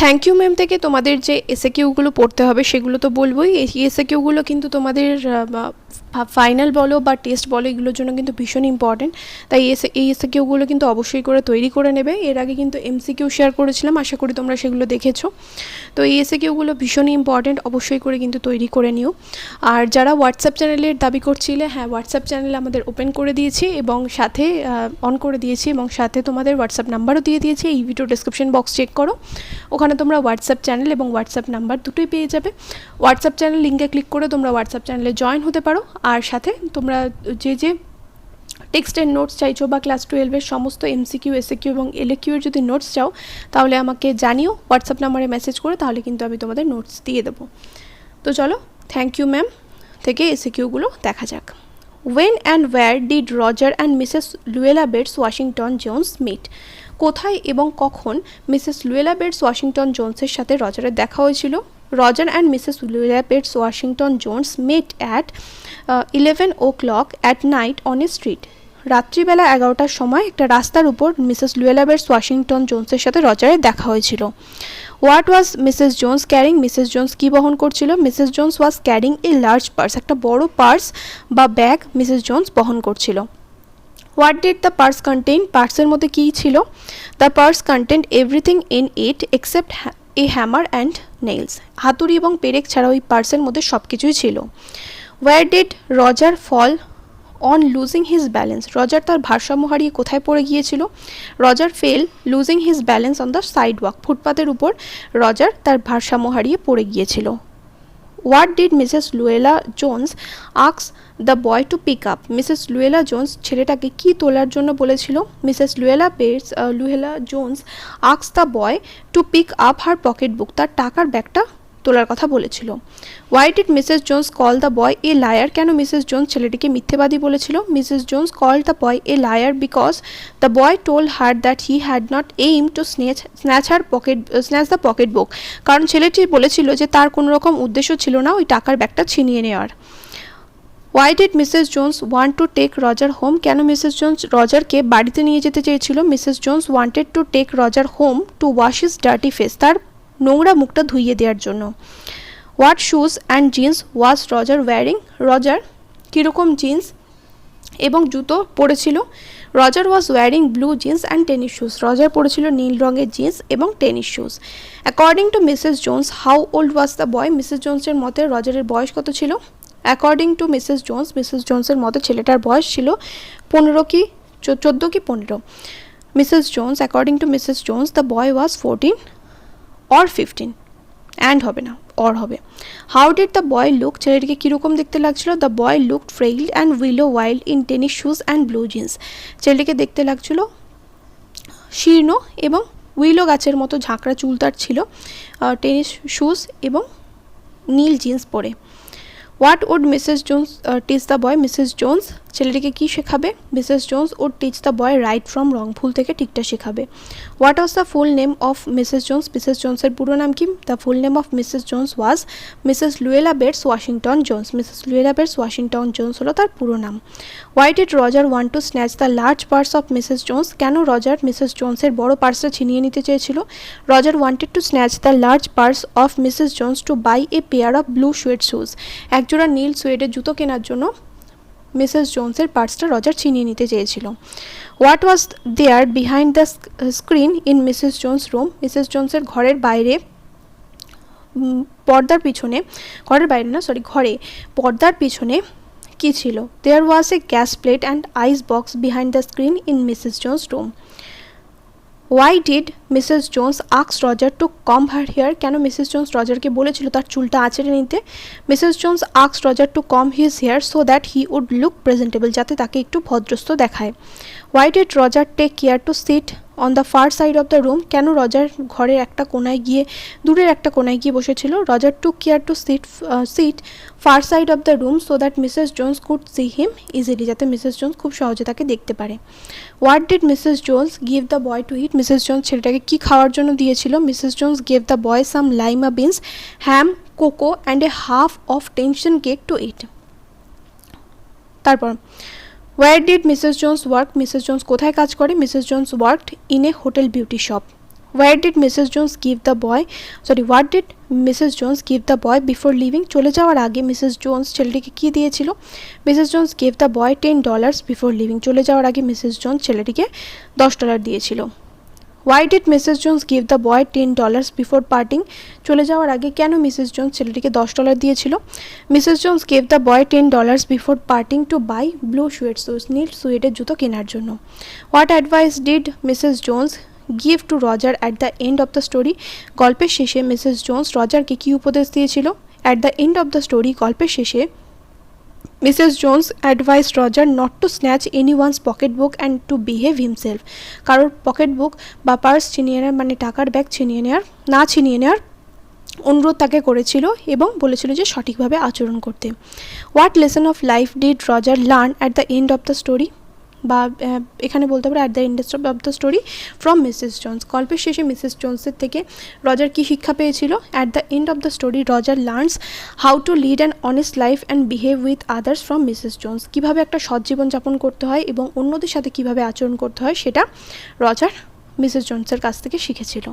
Thank you ma'am থেকে তোমাদের যে এসএকিউগুলো পড়তে হবে সেগুলো তো বলবোই। এই এসএকিউগুলো কিন্তু তোমাদের ফাইনাল বলো বা টেস্ট বলো এগুলোর জন্য কিন্তু ভীষণ ইম্পর্টেন্ট। তাই এই এসএকিউগুলো কিন্তু অবশ্যই করে তৈরি করে নেবে। এর আগে কিন্তু এমসিকিউ শেয়ার করেছিলাম, আশা করি তোমরা সেগুলো দেখেছো। তো এই এসএকিউগুলো ভীষণই ইম্পর্টেন্ট, অবশ্যই করে কিন্তু তৈরি করে নিও। আর যারা হোয়াটসঅ্যাপ চ্যানেলের দাবি করছিলে, হ্যাঁ হোয়াটসঅ্যাপ চ্যানেল আমাদের ওপেন করে দিয়েছি এবং সাথে অন করে দিয়েছি এবং সাথে তোমাদের হোয়াটসঅ্যাপ নাম্বারও দিয়ে দিয়েছি। এই ভিডিও ডেসক্রিপশন বক্স চেক করো, ওখানে তোমরা হোয়াটসঅ্যাপ চ্যানেল এবং হোয়াটসঅ্যাপ নাম্বার দুটোই পেয়ে যাবে। হোয়াটসঅ্যাপ চ্যানেল লিঙ্কে ক্লিক করে তোমরা হোয়াটসঅ্যাপ চ্যানেলে জয়েন হতে পারো। আর সাথে তোমরা যে টেক্সটের নোটস চাইছো বা ক্লাস 12-এর সমস্ত এমসিকিউ, এসএকিউ এবং এলএকিউ এর যদি নোটস চাও তাহলে আমাকে জানিও হোয়াটসঅ্যাপ নাম্বারে মেসেজ করে, তাহলে কিন্তু আমি তোমাদের নোটস দিয়ে দেবো। তো চলো থ্যাংক ইউ ম্যাম থেকে এসএকিউগুলো দেখা যাক। When and where did Roger and Mrs. Luella Bates Washington Jones meet? কোথায় এবং কখন মিসেস লুয়েলা বেটস ওয়াশিংটন জোনসের সাথে রজারের দেখা হয়েছিল? Roger and Mrs Luella Bates Washington Jones mate at 11 o'clock at night on a street. রাত্রিবেলা 11টার সময় একটা রাস্তার উপর মিসেস লুয়েলা বেটস ওয়াশিংটন জোনসের সাথে রজারের দেখা হয়েছিল। What was Mrs Jones carrying? Mrs Jones কী বহন করছিল? Mrs Jones was carrying a large purse, একটা বড় পার্স বা ব্যাগ মিসেস জোনস বহন করছিল। What did the purse contain? পার্সের মধ্যে কী ছিল? The purse contained everything in it except a hammer and nails. হাতুড়ি এবং পেরেক ছাড়া ওই পার্সের মধ্যে সব কিছুই ছিল। Where did Roger fall on losing his balance? Roger তার ভারসাম্য হারিয়ে কোথায় পড়ে গিয়েছিল? Roger fell losing his balance on the sidewalk, ফুটপাতের উপর রজার তার ভারসাম্য হারিয়ে পড়ে গিয়েছিল। What did Mrs Luella Jones আক্স the boy to pick up? Mrs Luella Jones ছেলেটাকে কি তোলার জন্য বলেছিল? মিসেস লুয়েলা জোনস আক্স the boy to pick up her pocketbook, তার টাকার ব্যাগটা তোলার কথা বলেছিল। Why did Mrs Jones call the boy a liar? কেন মিসেস জোনস ছেলেটিকে মিথ্যেবাদী বলেছিল? Mrs Jones call the boy a liar because the boy told her that he had not aim to snatch the pocket book, কারণ ছেলেটি বলেছিল যে তার কোনো রকম উদ্দেশ্য ছিল না ওই টাকার ব্যাগটা ছিনিয়ে নেওয়ার। Why did Mrs Jones want to take Roger home? কেন মিসেস জোনস রজারকে বাড়িতে নিয়ে যেতে চেয়েছিল? Mrs Jones wanted to take Roger home to wash his dirty face, তার নোংরা মুখটা ধুইয়ে দেওয়ার জন্য। What shoes and jeans was Roger wearing? Roger কীরকম জিন্স এবং জুতো পরেছিল? Roger was wearing blue jeans and tennis shoes, Roger পরেছিল নীল রঙের জিন্স এবং tennis shoes. According to Mrs Jones how old was the boy? Mrs জোনসের মতে রজারের বয়স কত ছিল? অ্যাকর্ডিং টু মিসেস জোনসের মতে ছেলেটার বয়স ছিল 14 কি 15। Mrs Jones according to Mrs Jones the boy was 14 or 15, and হবে না, অর হবে। How did the boy look? ছেলেটিকে কীরকম দেখতে লাগছিল? The boy looked frail and willow wild in tennis shoes and blue jeans, ছেলেটিকে দেখতে লাগছিল শীর্ণ এবং উইলো গাছের মতো ঝাঁকড়া চুল তার ছিল, টেনিস শুজ এবং নীল জিন্স পরে। What would Mrs Jones teach the boy? Mrs Jones ছেলেটিকে কী শেখাবে? Mrs Jones would teach the boy right from wrong, ভুল থেকে ঠিকটা শেখাবে। What was the full name of Mrs Jones? Mrs জোনসের পুরো নাম কি? The full name of Mrs Jones was Mrs Luella Bates Washington Jones, Mrs Luella Bates Washington Jones হলো তার পুরো নাম। Why did Roger want to snatch the large purse of Mrs Jones? কেন Roger Mrs জোনসের বড় পার্সটা ছিনিয়ে নিতে চেয়েছিল? Roger wanted to snatch the large purse of Mrs Jones to buy a pair of blue suede shoes, একজোড়া নীল সুয়েডের জুতো কেনার জন্য মিসেস জোনসের পার্সটা রজার ছিনিয়ে নিতে চেয়েছিল। What was there behind the screen in Mrs Jones room? Mrs জোনসের ঘরে পর্দার পিছনে কী ছিল? There was a gas plate and icebox behind the screen in Mrs Jones room. Why did Mrs Jones আক্স Roger to comb her hair? কেন Mrs Jones রজারকে বলেছিল তার চুলটা আঁচড়ে নিতে? মিসেস জোনস আক্স Roger to comb his hair so that he would look presentable, যাতে তাকে একটু ভদ্রস্থ দেখায়। Why did Roger take care to sit on the far side of the room? কেন রজার ঘরের দূরের একটা কোনায় গিয়ে বসেছিল? Roger took care to sit far side of the room so that Mrs Jones could see him easily, যাতে Mrs Jones খুব সহজে তাকে দেখতে পারে। What did Mrs Jones give the boy to eat? Mrs Jones ছেলেটাকে কী খাওয়ার জন্য দিয়েছিল? Mrs Jones gave the boy some lima beans, ham, cocoa and a half of tension cake to eat. তারপর where did Mrs Jones work? Mrs Jones কোথায় কাজ করে? Mrs Jones worked in a hotel beauty shop. Where did Mrs. Jones give the boy, what did Mrs. Jones give the boy before leaving? চলে যাওয়ার আগে Mrs Jones ছেলেটিকে কি দিয়েছিল? Mrs Jones gave the boy $10 before leaving. চলে যাওয়ার আগে Mrs Jones ছেলেটিকে $10 দিয়েছিল। Why did Mrs. Jones give the boy $10 before parting? চলে যাওয়ার আগে কেন মিসেস জোনস ছেলেটিকে $10 দিয়েছিল? Mrs Jones gave the boy $10 before parting to buy blue suede shoes. নীল সুয়েডের জুতো কেনার জন্য। What advice did Mrs. Jones give to Roger at the end of the story? গল্পের শেষে মিসেস জোনস রজারকে কি উপদেশ দিয়েছিল? At the end of the story, গল্পের শেষে Mrs. Jones advised Roger not to snatch anyone's pocketbook and to behave himself. কারোর পকেটবুক বা purse ছিনিয়ে নেওয়ার মানে টাকার ব্যাগ ছিনিয়ে নেওয়ার অনুরোধ তাকে করেছিল এবং বলেছিল যে সঠিকভাবে আচরণ করতে। What lesson of life did Roger learn at the end of the story? বা এখানে বলতে পারে at the end of the story from Mrs. Jones. গল্পের শেষে মিসেস জোনসের থেকে রজার কি শিক্ষা পেয়েছিল? At the end of the story, Roger learns how to lead an honest life and behave with others from Mrs. Jones. কিভাবে একটা সৎ জীবন যাপন করতে হয় এবং অন্যদের সাথে কিভাবে আচরণ করতে হয় সেটা রজার মিসেস জোনসের কাছ থেকে শিখেছিল।